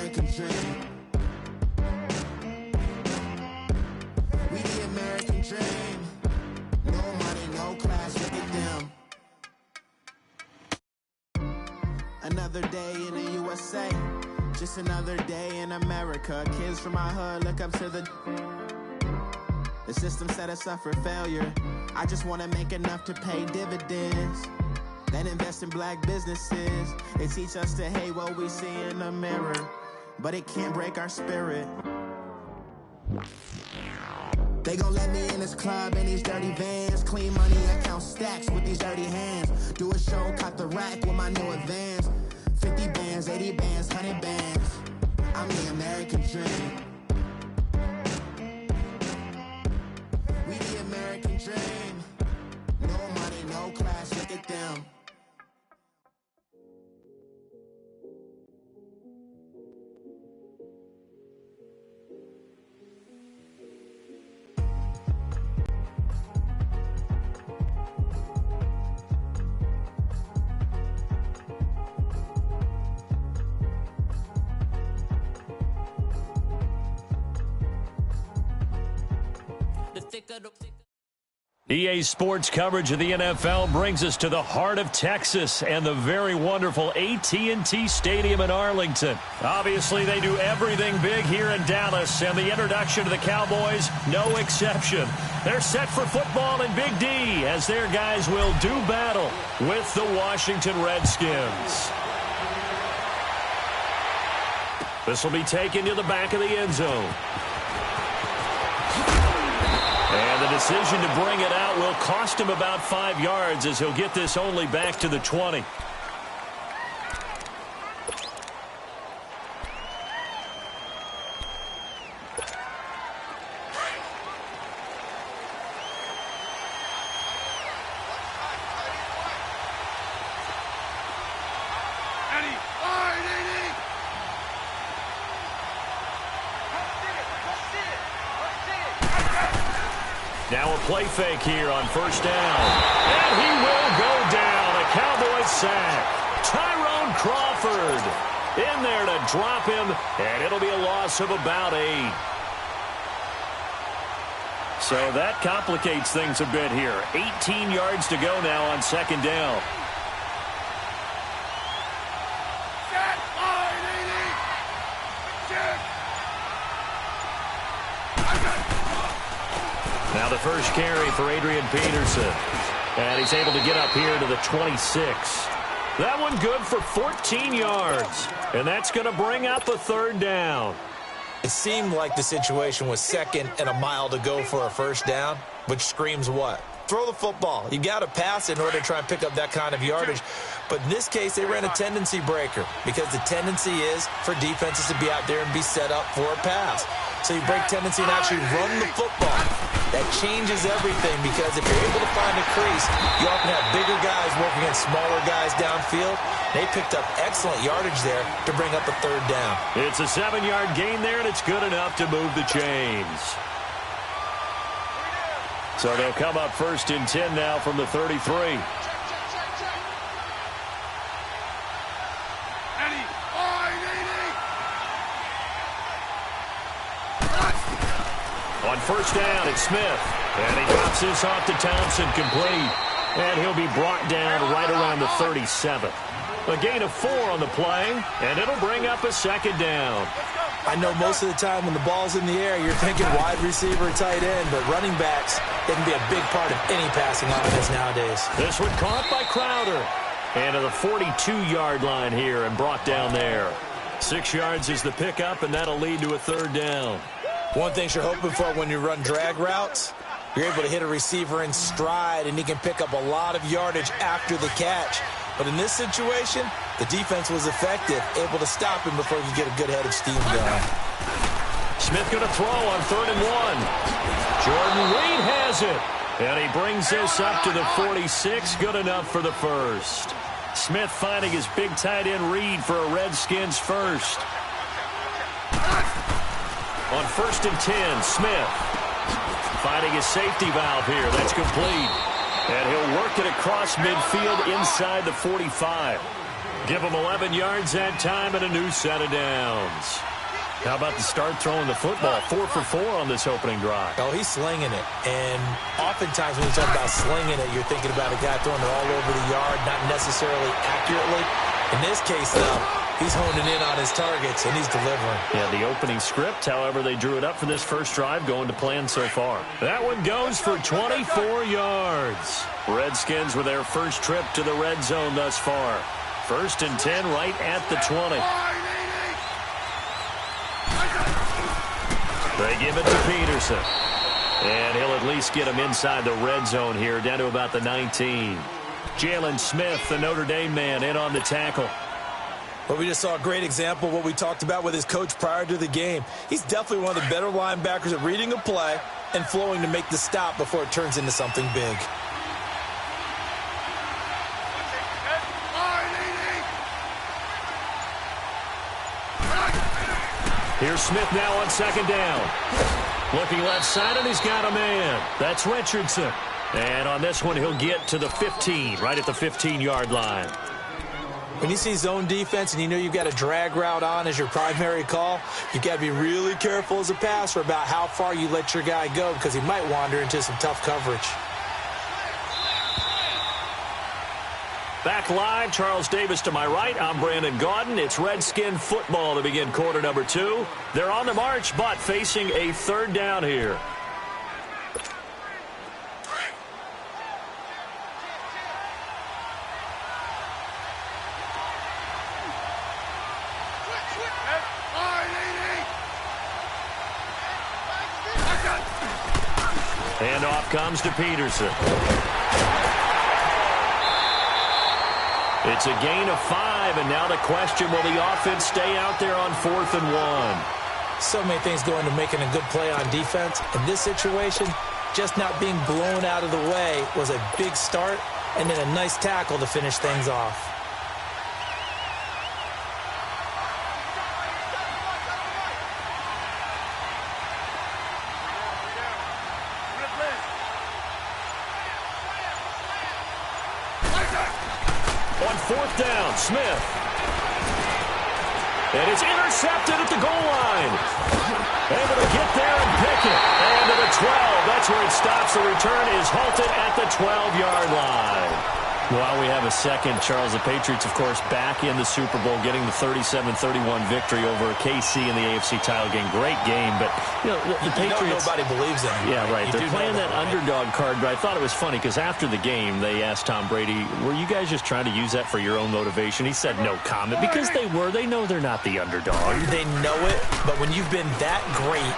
American dream. We the American dream. No money, no class, look at them. Another day in the USA. Just another day in America. Kids from my hood look up to the system set us up for failure. I just want to make enough to pay dividends. Then invest in black businesses. They teach us to hate what we see in the mirror, but it can't break our spirit. They gon' let me in this club in these dirty vans. Clean money, I count stacks with these dirty hands. Do a show, cut the rack with my new advance. 50 bands, 80 bands, 100 bands. I'm the American dream. We the American dream. No money, no class, look at them. EA Sports coverage of the NFL brings us to the heart of Texas and the very wonderful AT&T Stadium in Arlington. Obviously, they do everything big here in Dallas, and the introduction to the Cowboys, no exception. They're set for football in Big D as their guys will do battle with the Washington Redskins. This will be taken to the back of the end zone. And the decision to bring it out will cost him about 5 yards as he'll get this only back to the 20. Now a play fake here on first down. And he will go down. A Cowboys sack. Tyrone Crawford in there to drop him, and it'll be a loss of about 8. So that complicates things a bit here. 18 yards to go now on second down. Now the first carry for Adrian Peterson. And he's able to get up here to the 26. That one good for 14 yards. And that's going to bring up a third down. It seemed like the situation was second and a mile to go for a first down, which screams what? Throw the football. You got to pass in order to try and pick up that kind of yardage. But in this case, they ran a tendency breaker because the tendency is for defenses to be out there and be set up for a pass. So you break tendency and actually run the football. That changes everything because if you're able to find a crease, you often have bigger guys working against smaller guys downfield. They picked up excellent yardage there to bring up a third down. It's a 7-yard gain there, and it's good enough to move the chains. So they'll come up first and 10 now from the 33. On first down, it's Smith. And he drops this off to Thompson, complete. And he'll be brought down right around the 37. A gain of 4 on the play, and it'll bring up a second down. I know most of the time when the ball's in the air, you're thinking wide receiver, tight end, but running backs, they can be a big part of any passing offense nowadays. This one caught by Crowder. And to the 42-yard line here and brought down there. 6 yards is the pickup, and that'll lead to a third down. One thing you're hoping for when you run drag routes, you're able to hit a receiver in stride, and he can pick up a lot of yardage after the catch. But in this situation, the defense was effective, able to stop him before he could get a good head of steam going. Smith going to throw on 3rd and 1. Jordan Reed has it. And he brings this up to the 46. Good enough for the first. Smith finding his big tight end Reed for a Redskins first. On 1st and 10, Smith finding his safety valve here. That's complete. And he'll work it across midfield inside the 45. Give them 11 yards that time and a new set of downs. How about the start throwing the football? 4 for 4 on this opening drive. Oh, he's slinging it. And oftentimes when you talk about slinging it, you're thinking about a guy throwing it all over the yard, not necessarily accurately. In this case, though, he's honing in on his targets, and he's delivering. Yeah, the opening script, however, they drew it up for this first drive, going to plan so far. That one goes for 24 yards. Redskins with their first trip to the red zone thus far. 1st and 10 right at the 20. They give it to Peterson. And he'll at least get him inside the red zone here, down to about the 19. Jalen Smith, the Notre Dame man, in on the tackle. Well, we just saw a great example of what we talked about with his coach prior to the game. He's definitely one of the better linebackers at reading a play and flowing to make the stop before it turns into something big. Here's Smith now on 2nd down. Looking left side, and he's got a man. That's Richardson. And on this one, he'll get to the 15, right at the 15-yard line. When you see zone defense and you know you've got a drag route on as your primary call, you've got to be really careful as a passer about how far you let your guy go because he might wander into some tough coverage. Back live, Charles Davis to my right. I'm Brandon Gaudin. It's Redskin football to begin quarter number 2. They're on the march, but facing a 3rd down here. And off comes to Peterson. It's a gain of 5, and now the question, will the offense stay out there on 4th and 1? So many things go into making a good play on defense. In this situation, just not being blown out of the way was a big start, and then a nice tackle to finish things off. On 4th down, Smith. And it's intercepted at the goal line. Able to get there and pick it. And to the 12. That's where it stops. The return is halted at the 12-yard line. While we have a second, Charles, the Patriots, of course, back in the Super Bowl, getting the 37-31 victory over KC in the AFC title game. Great game, but you know the Patriots. Nobody believes in them. Yeah, right. They're playing that underdog card, but I thought it was funny because after the game, they asked Tom Brady, "Were you guys just trying to use that for your own motivation?" He said, "No comment," because they were. They know they're not the underdog. They know it, but when you've been that great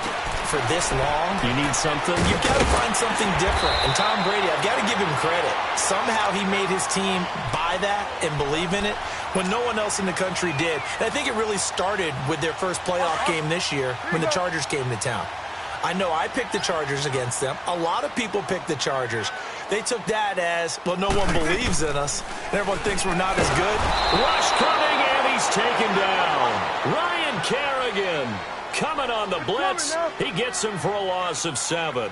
for this long, you need something. You've got to find something different. And Tom Brady, I've got to give him credit. Somehow he made his team buy that and believe in it when no one else in the country did. And I think it really started with their first playoff game this year when the Chargers came to town. I know I picked the Chargers against them. A lot of people picked the Chargers. They took that as, well, no one believes in us. And everyone thinks we're not as good. Rush coming, and he's taken down. Ryan Kerrigan coming on the blitz. He gets him for a loss of 7.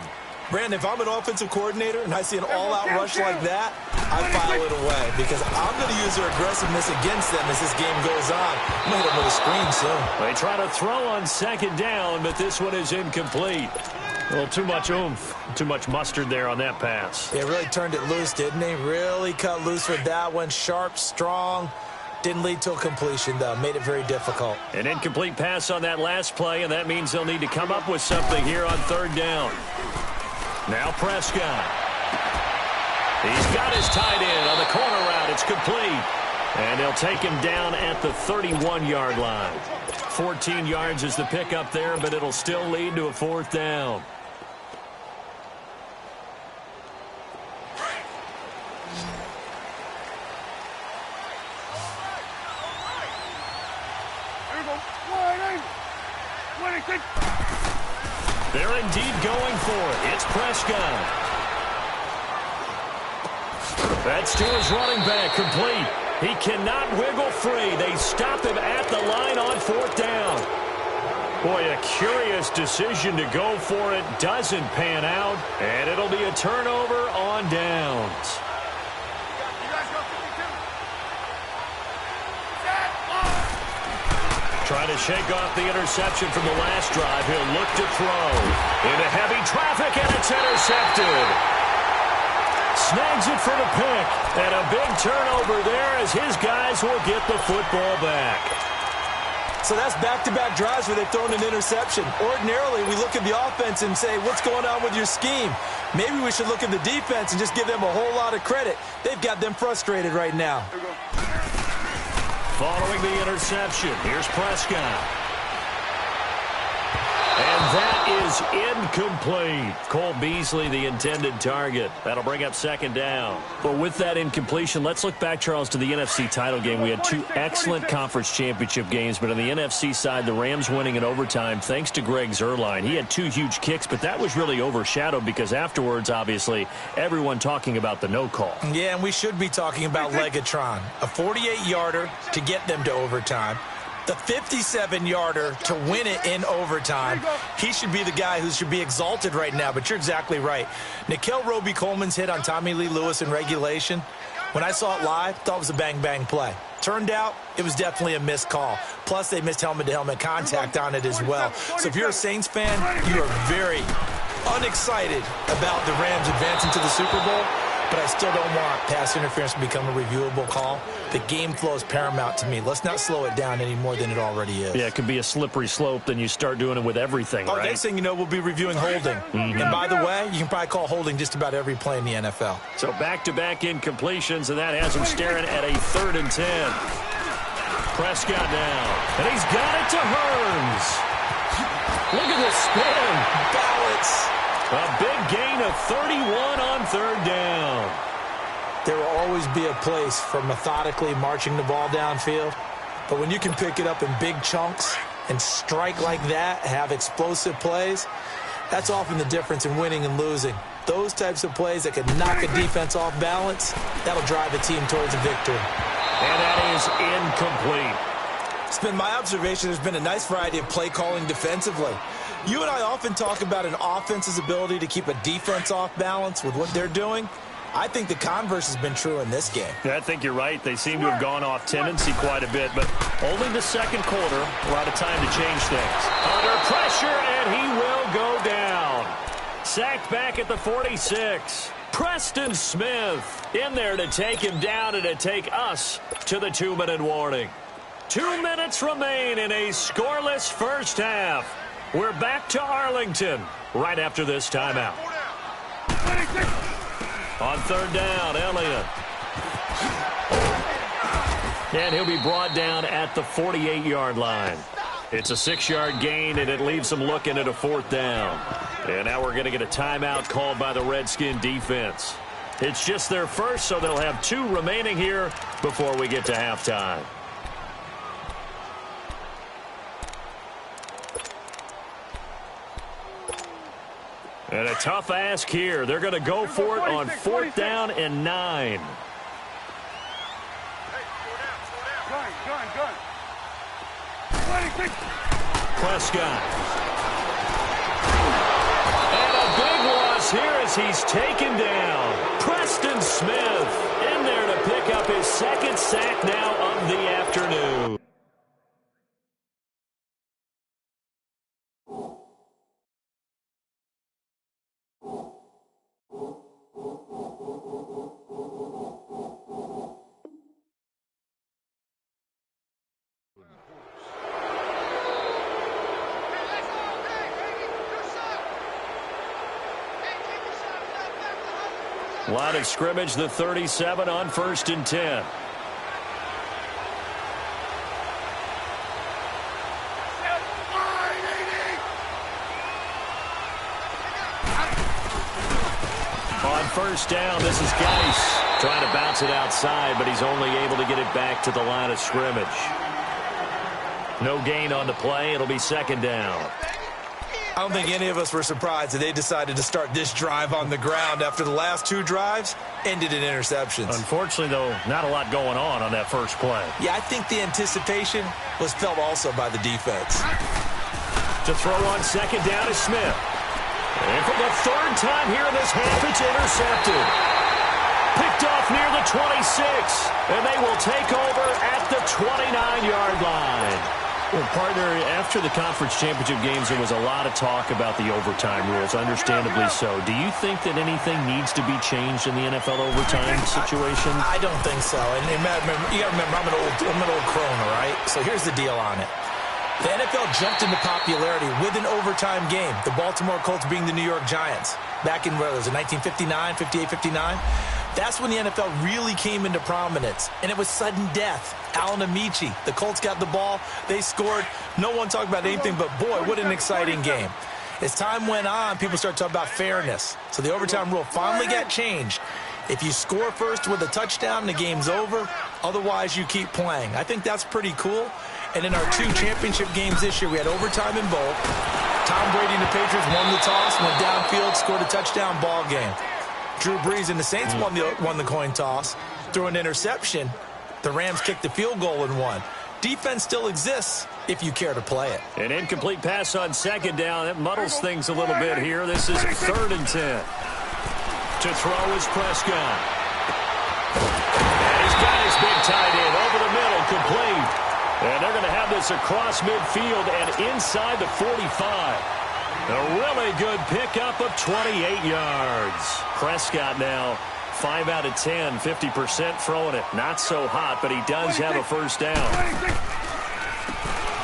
Brandon, if I'm an offensive coordinator and I see an all-out rush like that, I file it away because I'm going to use their aggressiveness against them as this game goes on. I'm going to hit them with a screen soon. They try to throw on 2nd down, but this one is incomplete. Well, too much oomph, too much mustard there on that pass. They really turned it loose, didn't they? Really cut loose with that one. Sharp, strong. Didn't lead to a completion, though. Made it very difficult. An incomplete pass on that last play, and that means they'll need to come up with something here on 3rd down. Now Prescott. He's got his tight end on the corner route. It's complete. And they'll take him down at the 31-yard line. 14 yards is the pickup there, but it'll still lead to a 4th down. They're indeed going for it. It's Prescott. That's to his running back, complete. He cannot wiggle free. They stop him at the line on 4th down. Boy, a curious decision to go for it. Doesn't pan out, and it'll be a turnover on downs. Trying to shake off the interception from the last drive. He'll look to throw. Into heavy traffic, and it's intercepted. Snags it for the pick. And a big turnover there as his guys will get the football back. So that's back-to-back drives where they've thrown an interception. Ordinarily, we look at the offense and say, what's going on with your scheme? Maybe we should look at the defense and just give them a whole lot of credit. They've got them frustrated right now. Following the interception, here's Prescott. And that is incomplete. Cole Beasley, the intended target. That'll bring up second down. But with that incompletion, let's look back, Charles, to the NFC title game. We had two excellent conference championship games, but on the NFC side, the Rams winning in overtime thanks to Greg Zuerlein. He had two huge kicks, but that was really overshadowed because afterwards, obviously, everyone talking about the no call. Yeah, and we should be talking about Legatron. A 48-yarder to get them to overtime. The 57-yarder to win it in overtime. He should be the guy who should be exalted right now, but you're exactly right. Nickell Robey-Coleman's hit on Tommy Lee Lewis in regulation, when I saw it live, thought it was a bang-bang play. Turned out, it was definitely a missed call. Plus, they missed helmet-to-helmet contact on it as well. So if you're a Saints fan, you are very unexcited about the Rams advancing to the Super Bowl. But I still don't want pass interference to become a reviewable call. The game flow is paramount to me. Let's not slow it down any more than it already is. Yeah, it could be a slippery slope. Then you start doing it with everything, right? Next thing you know, we'll be reviewing holding. And by the way, you can probably call holding just about every play in the NFL. So back-to-back incompletions, and that has him staring at a 3rd and 10. Prescott now. And he's got it to Hearns. Look at the spin. Balance. A big gain of 31 on 3rd down. There will always be a place for methodically marching the ball downfield. But when you can pick it up in big chunks and strike like that, have explosive plays, that's often the difference in winning and losing. Those types of plays that can knock a defense off balance, that'll drive a team towards a victory. And that is incomplete. It's been my observation there's been a nice variety of play calling defensively. You and I often talk about an offense's ability to keep a defense off balance with what they're doing. I think the converse has been true in this game. Yeah, I think you're right. They seem to have gone off tendency quite a bit, but only the second quarter, a lot of time to change things. Under pressure, and he will go down. Sacked back at the 46. Preston Smith in there to take him down and to take us to the 2-minute warning. 2 minutes remain in a scoreless first half. We're back to Arlington right after this timeout. On 3rd down, Elliott. And he'll be brought down at the 48-yard line. It's a 6-yard gain, and it leaves them looking at a 4th down. And now we're going to get a timeout called by the Redskin defense. It's just their first, so they'll have 2 remaining here before we get to halftime. And a tough ask here. They're going to go for it on 4th down and 9. Prescott. And a big loss here as he's taken down. Preston Smith in there to pick up his 2nd sack now of the afternoon. Line of scrimmage, the 37 on 1st and 10. On 1st down, this is Geis trying to bounce it outside, but he's only able to get it back to the line of scrimmage. No gain on the play. It'll be 2nd down. I don't think any of us were surprised that they decided to start this drive on the ground after the last 2 drives ended in interceptions. Unfortunately, though, not a lot going on that first play. Yeah, I think the anticipation was felt also by the defense. To throw on 2nd down is Smith. And for the 3rd time here in this half, it's intercepted. Picked off near the 26, and they will take over at the 29-yard line. Well, partner, after the conference championship games, there was a lot of talk about the overtime rules, understandably so. Do you think that anything needs to be changed in the NFL overtime situation? I don't think so. And you got to remember, I'm an old crone, all right? So here's the deal on it. The NFL jumped into popularity with an overtime game, the Baltimore Colts being the New York Giants. Back in, what was it, 1959, 58, 59? That's when the NFL really came into prominence, and it was sudden death. Alan Amici, the Colts got the ball, they scored. No one talked about anything but, boy, what an exciting game. As time went on, people started talking about fairness. So the overtime rule finally got changed. If you score first with a touchdown, the game's over. Otherwise, you keep playing. I think that's pretty cool. And in our 2 championship games this year, we had overtime in both. Tom Brady and the Patriots won the toss, went downfield, scored a touchdown, ball game. Drew Brees and the Saints won the coin toss, threw an interception. The Rams kicked the field goal and won. Defense still exists if you care to play it. An incomplete pass on second down. That muddles things a little bit here. This is 3rd and 10. To throw is Prescott. And he's got his big tight end over the middle, complete. And they're going to have this across midfield and inside the 45. A really good pickup of 28 yards. Prescott now 5 out of 10, 50% throwing it. Not so hot, but he does have a first down.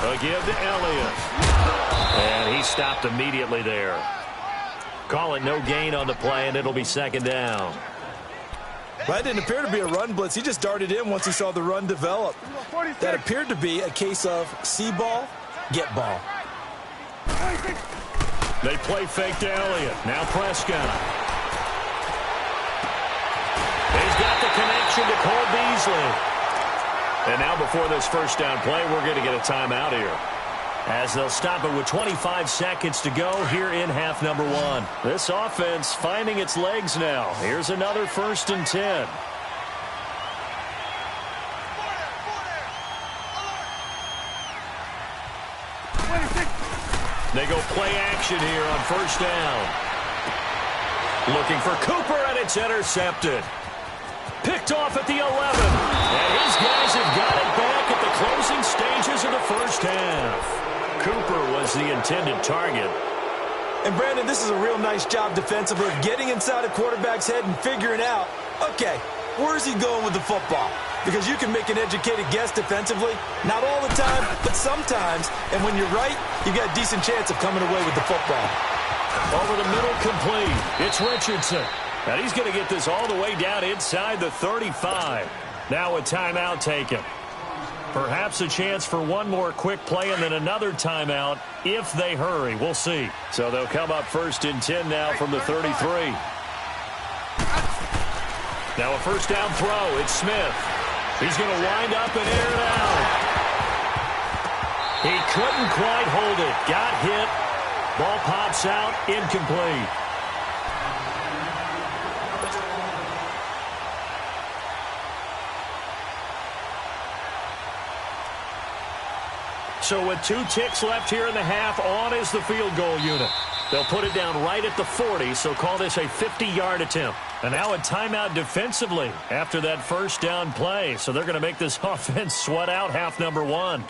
A give to Elliott. And he stopped immediately there. Call it no gain on the play, and it'll be 2nd down. That didn't appear to be a run blitz. He just darted in once he saw the run develop. That appeared to be a case of see ball, get ball. They play fake to Elliott. Now Prescott. He's got the connection to Cole Beasley. And now before this first down play, we're going to get a timeout here, as they'll stop it with 25 seconds to go here in half number 1. This offense finding its legs now. Here's another 1st and 10. They go play action here on 1st down. Looking for Cooper, and it's intercepted. Picked off at the 11. And his guys have got it back at the closing stages of the first half. Cooper was the intended target. And, Brandon, this is a real nice job defensively of getting inside a quarterback's head and figuring out, okay, where's he going with the football? Because you can make an educated guess defensively. Not all the time, but sometimes. And when you're right, you've got a decent chance of coming away with the football. Over the middle, complete. It's Richardson. And he's going to get this all the way down inside the 35. Now a timeout taken. Perhaps a chance for one more quick play and then another timeout if they hurry. We'll see. So they'll come up 1st and 10 now from the 33. Now a first down throw. It's Smith. He's going to wind up and air it out. He couldn't quite hold it. Got hit. Ball pops out. Incomplete. So with 2 ticks left here in the half, on is the field goal unit. They'll put it down right at the 40, so call this a 50-yard attempt. And now a timeout defensively after that first down play. So they're going to make this offense sweat out half number 1.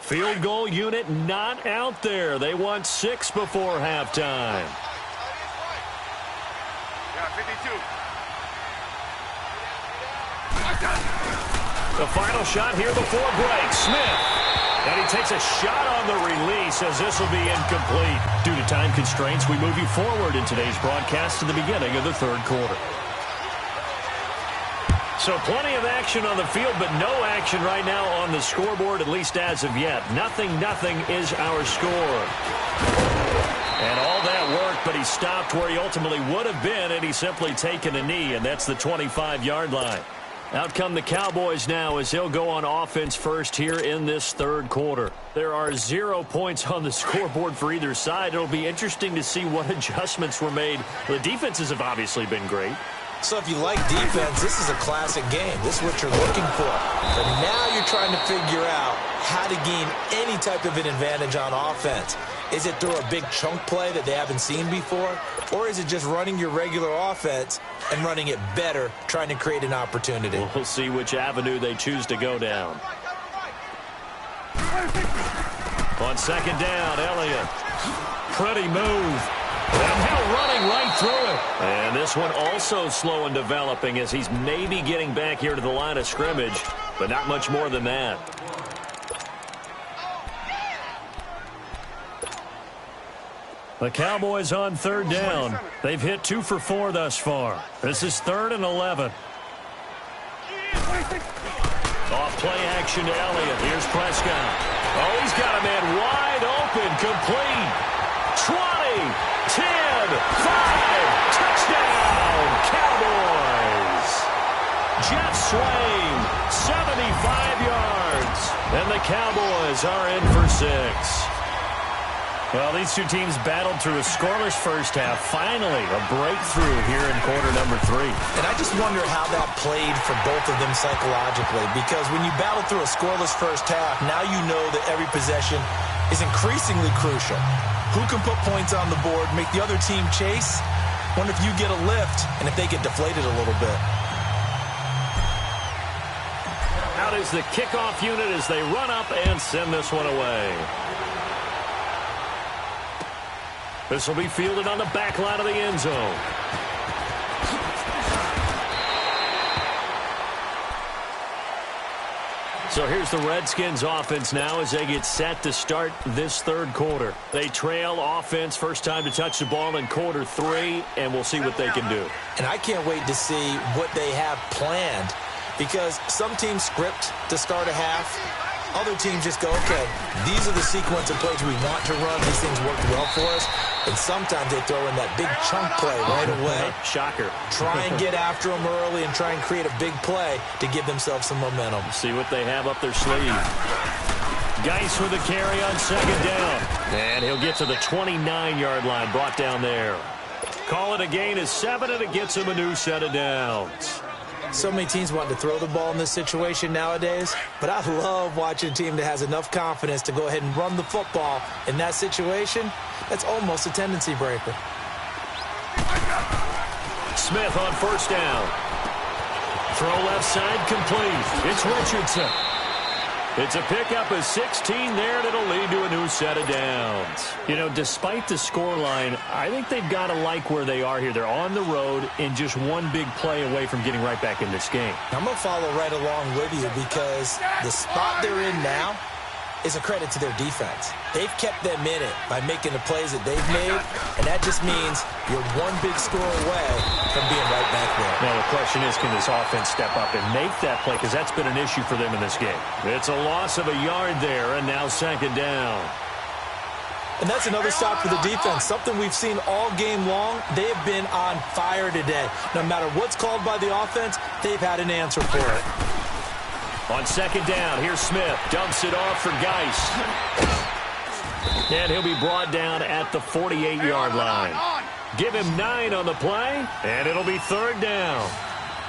Field goal unit not out there. They want 6 before halftime. Yeah, 52. The final shot here before break. Smith. And he takes a shot on the release as this will be incomplete. Due to time constraints, we move you forward in today's broadcast to the beginning of the 3rd quarter. So plenty of action on the field, but no action right now on the scoreboard, at least as of yet. Nothing is our score. And all that worked, but he stopped where he ultimately would have been, and he's simply taken a knee, and that's the 25-yard line. Out come the Cowboys now as they'll go on offense first here in this 3rd quarter. There are 0 points on the scoreboard for either side. It'll be interesting to see what adjustments were made. The defenses have obviously been great. So if you like defense, this is a classic game. This is what you're looking for. But now you're trying to figure out how to gain any type of an advantage on offense. Is it through a big chunk play that they haven't seen before? Or is it just running your regular offense and running it better, trying to create an opportunity? We'll see which avenue they choose to go down. On second down, Elliott. Pretty move. And now running right through it. And this one also slow in developing as he's maybe getting back here to the line of scrimmage, but not much more than that. The Cowboys on third down. They've hit 2 for 4 thus far. This is 3rd and 11. Off play action to Elliott. Here's Prescott. Oh, he's got a man wide open. Complete. 20, 10, 5. Touchdown, Cowboys. Jeff Swain, 75 yards. And the Cowboys are in for 6. Well, these two teams battled through a scoreless first half. Finally, a breakthrough here in quarter number 3. And I just wonder how that played for both of them psychologically, because when you battle through a scoreless first half, now you know that every possession is increasingly crucial. Who can put points on the board, make the other team chase? Wonder if you get a lift and if they get deflated a little bit. Out is the kickoff unit as they run up and send this one away. This will be fielded on the back line of the end zone. So here's the Redskins offense now as they get set to start this third quarter. They trail offense, first time to touch the ball in quarter 3, and we'll see what they can do. And I can't wait to see what they have planned, because some teams script to start a half. Other teams just go, okay, these are the sequence of plays we want to run. These things work well for us. And sometimes they throw in that big chunk play right away. Shocker. Try and get after them early and try and create a big play to give themselves some momentum. See what they have up their sleeve. Geis with a carry on second down. And he'll get to the 29-yard line, brought down there. Call it a gain of 7, and it gets him a new set of downs. So many teams want to throw the ball in this situation nowadays, but I love watching a team that has enough confidence to go ahead and run the football in that situation. That's almost a tendency breaker. Smith on first down. Throw left side complete. It's Richardson. It's a pickup of 16 there, and it'll lead to a new set of downs. You know, despite the scoreline, I think they've got to like where they are here. They're on the road and just one big play away from getting right back in this game. I'm going to follow right along with you, because the spot they're in now is a credit to their defense. They've kept them in it by making the plays that they've made, and that just means you're one big score away from being right back there. Now, the question is, can this offense step up and make that play? Because that's been an issue for them in this game. It's a loss of a yard there, and now second down. And that's another stop for the defense, something we've seen all game long. They have been on fire today. No matter what's called by the offense, they've had an answer for it. On second down, here's Smith. Dumps it off for Geis. And he'll be brought down at the 48-yard line. Give him 9 on the play, and it'll be third down.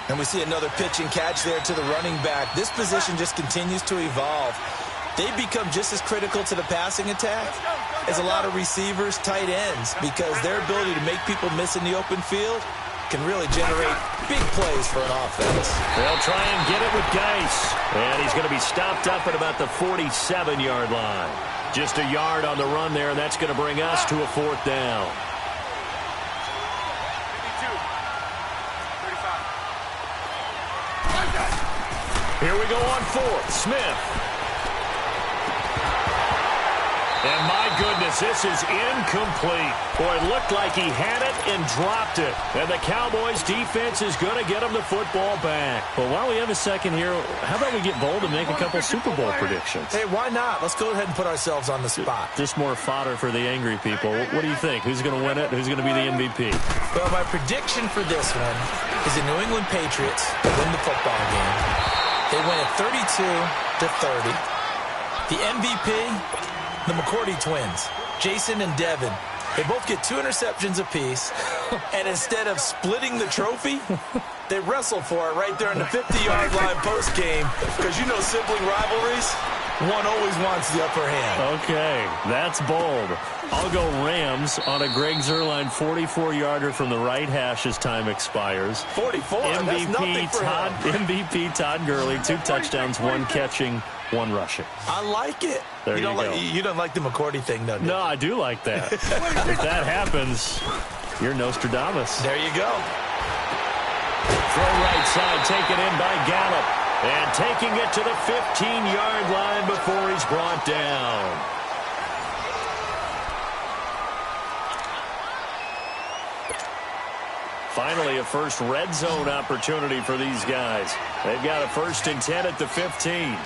And we see another pitch and catch there to the running back. This position just continues to evolve. They've become just as critical to the passing attack as a lot of receivers, tight ends, because their ability to make people miss in the open field can really generate big plays for an offense. They'll try and get it with Geis. And he's going to be stopped up at about the 47-yard line. Just a yard on the run there, and that's going to bring us to a fourth down. Here we go on fourth. Smith. And my goodness, this is incomplete. Boy, it looked like he had it and dropped it. And the Cowboys defense is going to get him the football back. Well, while we have a second here, how about we get bold and make a couple Super Bowl predictions? Hey, why not? Let's go ahead and put ourselves on the spot. Just more fodder for the angry people. What do you think? Who's going to win it? Who's going to be the MVP? Well, my prediction for this one is the New England Patriots win the football game. They win it 32-30. The MVP... the McCourty twins, Jason and Devin, they both get 2 interceptions apiece, and instead of splitting the trophy, they wrestle for it right there in the 50-yard line post-game, because you know sibling rivalries, One always wants the upper hand. Okay, that's bold. I'll go Rams on a Greg Zuerlein 44-yarder from the right hash as time expires. 44? That's nothing for him. MVP Todd Gurley, 2 touchdowns, 1 catching, 1 rushing. I like it. There you go. You don't like the McCourty thing, though, do you? No, I do like that. If that happens, you're Nostradamus. There you go. Throw right side, taken in by Gallup. And taking it to the 15-yard line before he's brought down. Finally, a first red zone opportunity for these guys. They've got a 1st and 10 at the 15.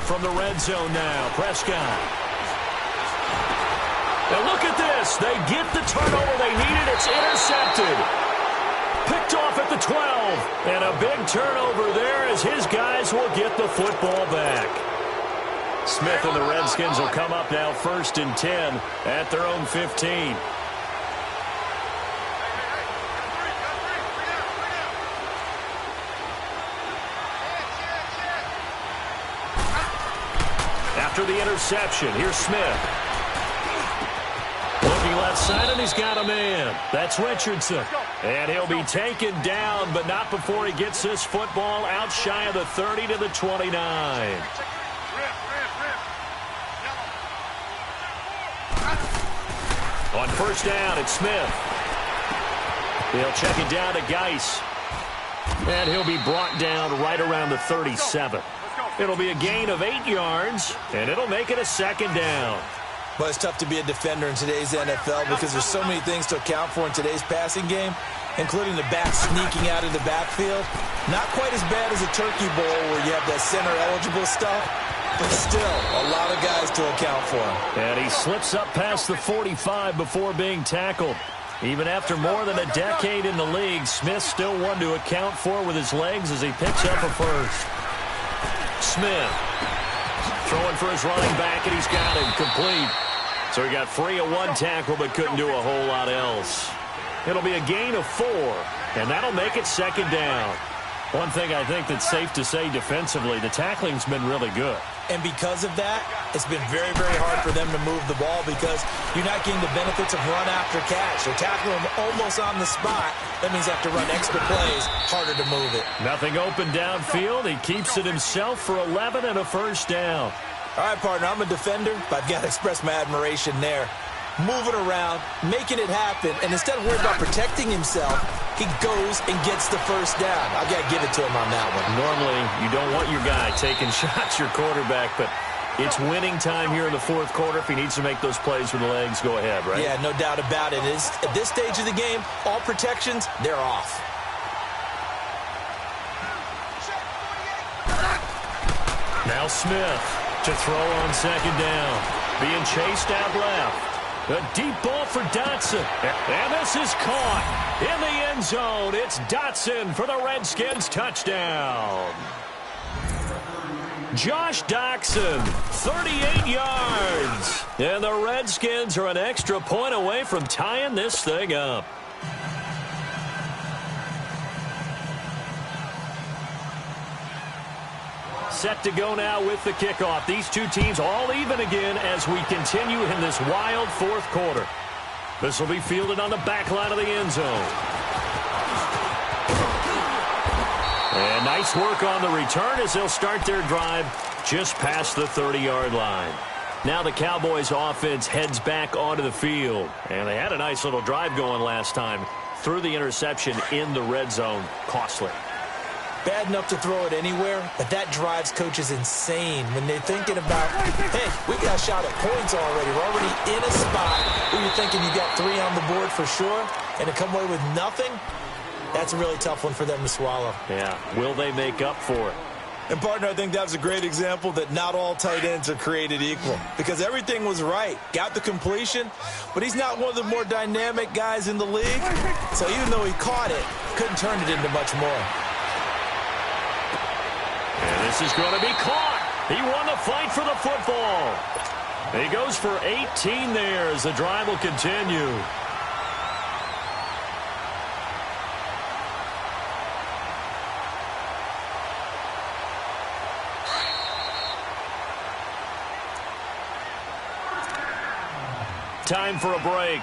From the red zone now, Prescott. Now look at this. They get the turnover they needed. It's intercepted. Picked off at the 12. And a big turnover there as his guys will get the football back. Smith and the Redskins will come up now 1st and 10 at their own 15. After the interception, here's Smith. Looking left side, and he's got a man. That's Richardson. And he'll be taken down, but not before he gets this football out shy of the 30 to the 29. On 1st down, it's Smith. They'll check it down to Geis. And he'll be brought down right around the 37. It'll be a gain of 8 yards, and it'll make it a 2nd down. Well, it's tough to be a defender in today's NFL because there's so many things to account for in today's passing game, including the back sneaking out of the backfield. Not quite as bad as a turkey bowl where you have that center-eligible stuff, but still a lot of guys to account for. And he slips up past the 45 before being tackled. Even after more than a decade in the league, Smith still one to account for with his legs as he picks up a first. Smith throwing for his running back, and he's got him complete. So he got free of 1 tackle, but couldn't do a whole lot else. It'll be a gain of 4, and that'll make it 2nd down. One thing I think that's safe to say defensively, the tackling's been really good. And because of that, it's been very, very hard for them to move the ball because you're not getting the benefits of run after catch. They're tackling them almost on the spot. That means they have to run extra plays, harder to move it. Nothing open downfield. He keeps it himself for 11 and a 1st down. All right, partner, I'm a defender, but I've got to express my admiration there. Moving around, making it happen, and instead of worrying about protecting himself, he goes and gets the 1st down. I've got to give it to him on that one. Normally, you don't want your guy taking shots, your quarterback, but it's winning time here in the 4th quarter. If he needs to make those plays with the legs, go ahead, right? Yeah, no doubt about it. At this stage of the game, all protections, they're off. Now Smith to throw on 2nd down. Being chased out left. A deep ball for Dotson. And this is caught in the end zone. It's Dotson for the Redskins touchdown. Josh Dotson, 38 yards. And the Redskins are an extra point away from tying this thing up. Set to go now with the kickoff. These two teams all even again as we continue in this wild 4th quarter. This will be fielded on the back line of the end zone. And nice work on the return as they'll start their drive just past the 30-yard line. Now the Cowboys offense heads back onto the field. And they had a nice little drive going last time. Through the interception in the red zone. Costly. Bad enough to throw it anywhere, but that drives coaches insane when they're thinking about, hey, we got a shot at points already. We're already in a spot where you're thinking you got 3 on the board for sure, and to come away with nothing, that's a really tough one for them to swallow. Yeah, will they make up for it? And, partner, I think that was a great example that not all tight ends are created equal because everything was right. Got the completion, but he's not one of the more dynamic guys in the league. So even though he caught it, couldn't turn it into much more. And this is going to be caught. He won the fight for the football. He goes for 18 there as the drive will continue. time for a break.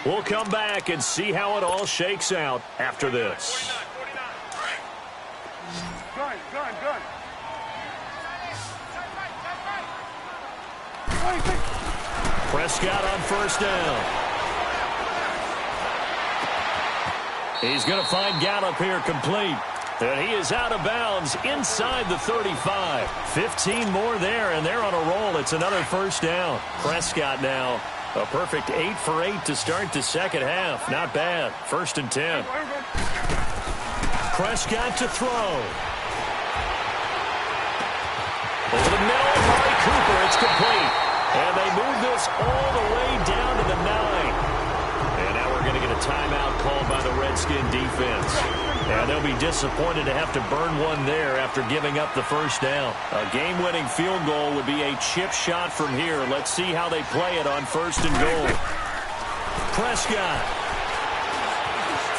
We'll come back and see how it all shakes out after this. Gun. Prescott on first down. He's going to find Gallup here complete. And he is out of bounds inside the 35. 15 more there, and they're on a roll. It's another first down. Prescott now a perfect 8 for 8 to start the second half. Not bad. 1st and 10. Prescott to throw. Over the middle, Murray Cooper. It's complete. And they move this all the way down to the 9. And now we're going to get a timeout called by the Redskin defense. And they'll be disappointed to have to burn one there after giving up the first down. A game-winning field goal would be a chip shot from here. Let's see how they play it on 1st and goal. Prescott.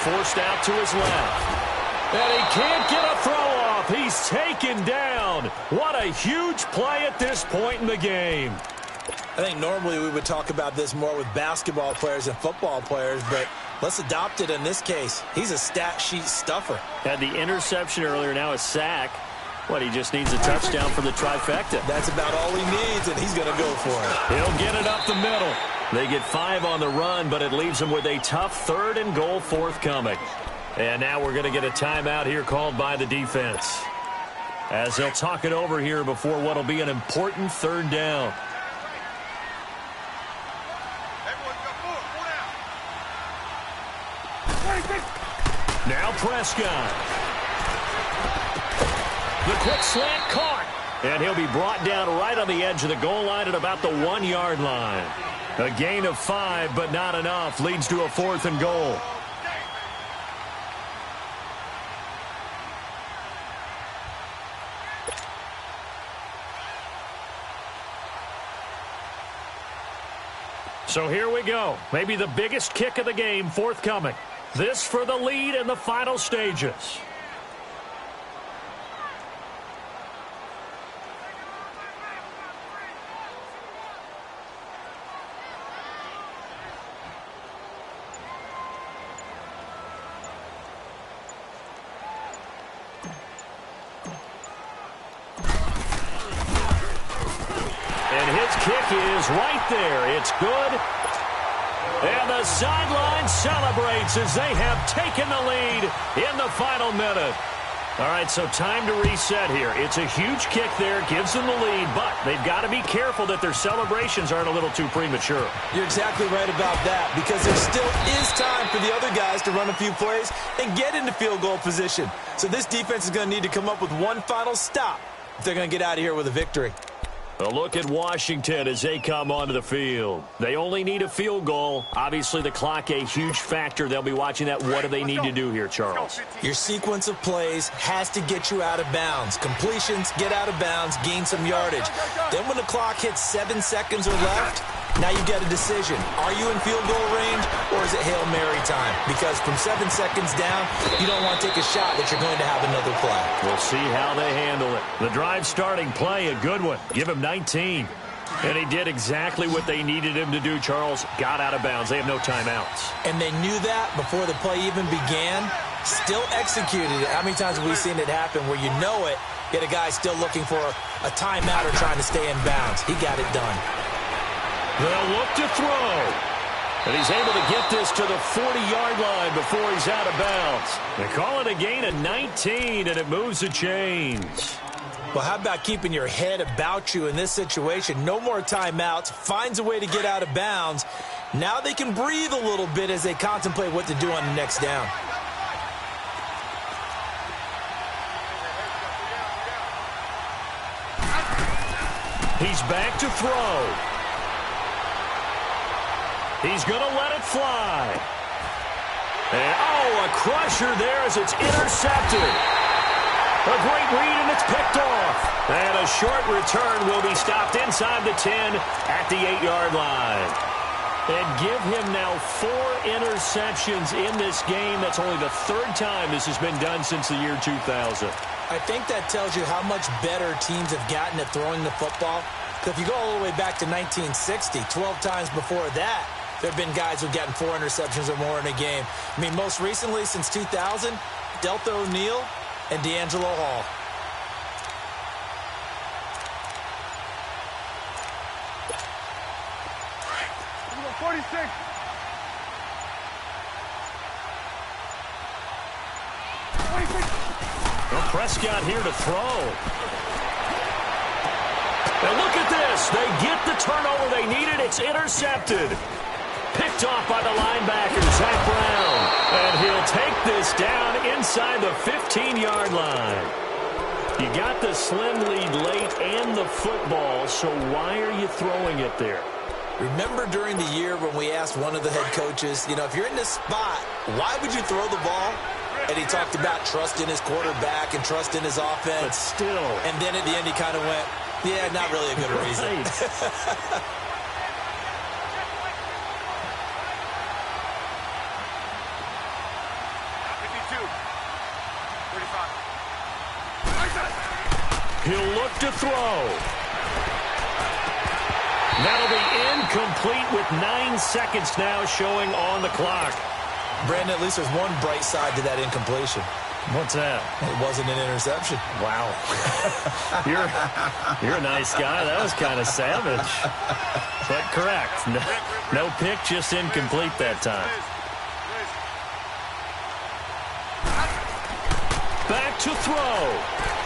Forced out to his left. And he can't get a throw off. He's taken down. What a huge play at this point in the game. I think normally we would talk about this more with basketball players and football players, but let's adopt it in this case. He's a stat sheet stuffer. Had the interception earlier, now a sack. What, he just needs a touchdown for the trifecta. That's about all he needs, and he's going to go for it. He'll get it up the middle. They get 5 on the run, but it leaves them with a tough 3rd and goal forthcoming. And now we're going to get a timeout here called by the defense, as they'll talk it over here before what will be an important 3rd down. Now Prescott. The quick slant caught. And he'll be brought down right on the edge of the goal line at about the 1-yard line. A gain of 5, but not enough. Leads to a 4th and goal. So here we go. Maybe the biggest kick of the game forthcoming. This for the lead in the final stages. And his kick is right there. It's good. And the sideline celebrates as they have taken the lead in the final minute. All right, so time to reset here. It's a huge kick there, gives them the lead, but they've got to be careful that their celebrations aren't a little too premature. You're exactly right about that, because there still is time for the other guys to run a few plays and get into field goal position. So this defense is going to need to come up with one final stop if they're going to get out of here with a victory. A look at Washington as they come onto the field. They only need a field goal. Obviously, the clock a huge factor. They'll be watching that. What do they need to do here, Charles? Your sequence of plays has to get you out of bounds. Completions, get out of bounds, gain some yardage. Then when the clock hits 7 seconds or left, now you get a decision. Are you in field goal range, or is it Hail Mary time? Because from 7 seconds down, you don't want to take a shot that you're going to have another play. We'll see how they handle it. The drive starting play, a good one. Give him 19. And he did exactly what they needed him to do, Charles. Got out of bounds. They have no timeouts. And they knew that before the play even began. Still executed it. How many times have we seen it happen where you know it, yet a guy still looking for a timeout or trying to stay in bounds? He got it done. They'll look to throw. And he's able to get this to the 40-yard line before he's out of bounds. They call it a gain of 19, and it moves the chains. Well, how about keeping your head about you in this situation? No more timeouts. Finds a way to get out of bounds. Now they can breathe a little bit as they contemplate what to do on the next down. He's back to throw. He's going to let it fly. And, oh, a crusher there as it's intercepted. A great read, and it's picked off. And a short return will be stopped inside the 10 at the 8-yard line. And give him now 4 interceptions in this game. That's only the 3rd time this has been done since the year 2000. I think that tells you how much better teams have gotten at throwing the football. If you go all the way back to 1960, 12 times before that, There have been guys who've gotten 4 interceptions or more in a game. I mean, most recently, since 2000, Delta O'Neal and D'Angelo Hall. Number 46. Well, Prescott here to throw. And look at this. They get the turnover they needed. It's intercepted. Picked off by the linebacker, Zach Brown. And he'll take this down inside the 15-yard line. You got the slim lead late and the football, so why are you throwing it there? Remember during the year when we asked one of the head coaches, if you're in this spot, why would you throw the ball? And he talked about trust in his quarterback and trust in his offense. But still. And then at the end he kind of went, yeah, not really a good reason. He'll look to throw. That'll be incomplete with 9 seconds now showing on the clock. Brandon, at least there's one bright side to that incompletion. What's that? It wasn't an interception. Wow. You're a nice guy. That was kind of savage. But correct. No pick, just incomplete that time. Back to throw.